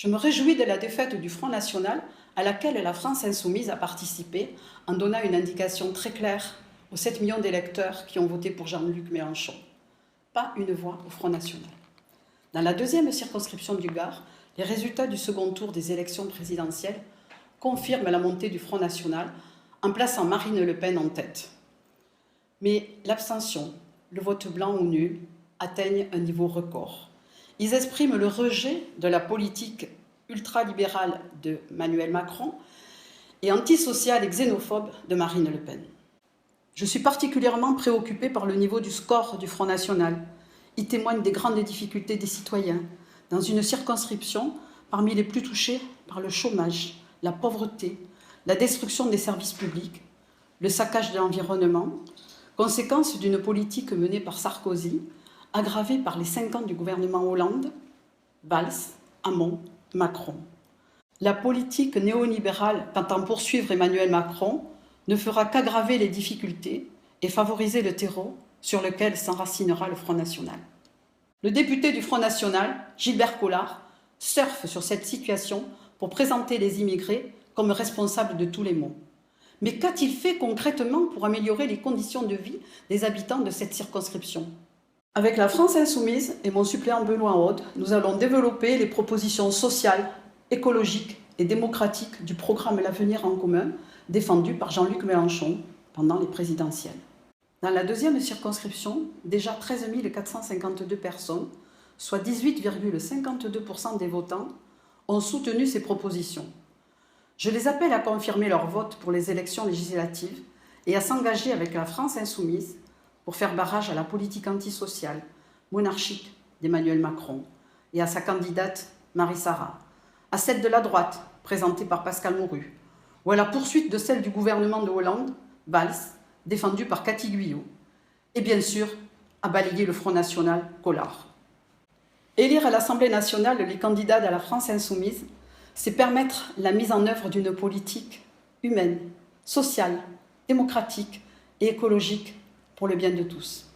Je me réjouis de la défaite du Front National à laquelle la France insoumise a participé en donnant une indication très claire aux 7 millions d'électeurs qui ont voté pour Jean-Luc Mélenchon. Pas une voix au Front National. Dans la deuxième circonscription du Gard, les résultats du second tour des élections présidentielles confirment la montée du Front National en plaçant Marine Le Pen en tête. Mais l'abstention, le vote blanc ou nul, atteignent un niveau record. Ils expriment le rejet de la politique ultralibérale de Emmanuel Macron et antisociale et xénophobe de Marine Le Pen. Je suis particulièrement préoccupée par le niveau du score du Front National. Il témoigne des grandes difficultés des citoyens dans une circonscription parmi les plus touchées par le chômage, la pauvreté, la destruction des services publics, le saccage de l'environnement, conséquence d'une politique menée par Sarkozy, aggravée par les 5 ans du gouvernement Hollande, Valls, Hamon, Macron. La politique néolibérale qu'entend poursuivre Emmanuel Macron ne fera qu'aggraver les difficultés et favoriser le terreau sur lequel s'enracinera le Front National. Le député du Front National, Gilbert Collard, surfe sur cette situation pour présenter les immigrés comme responsables de tous les maux. Mais qu'a-t-il fait concrètement pour améliorer les conditions de vie des habitants de cette circonscription ? Avec la France Insoumise et mon suppléant Benoît Aude, nous allons développer les propositions sociales, écologiques et démocratiques du programme L'Avenir en commun, défendu par Jean-Luc Mélenchon pendant les présidentielles. Dans la deuxième circonscription, déjà 13 452 personnes, soit 18,52% des votants, ont soutenu ces propositions. Je les appelle à confirmer leur vote pour les élections législatives et à s'engager avec la France Insoumise pour faire barrage à la politique antisociale, monarchique d'Emmanuel Macron et à sa candidate Marie Sarah, à celle de la droite, présentée par Pascal Mouru, ou à la poursuite de celle du gouvernement de Hollande, Valls, défendue par Cathy Guyot, et bien sûr, à balayer le Front National, Collard. Élire à l'Assemblée nationale les candidats de la France Insoumise, c'est permettre la mise en œuvre d'une politique humaine, sociale, démocratique et écologique pour le bien de tous.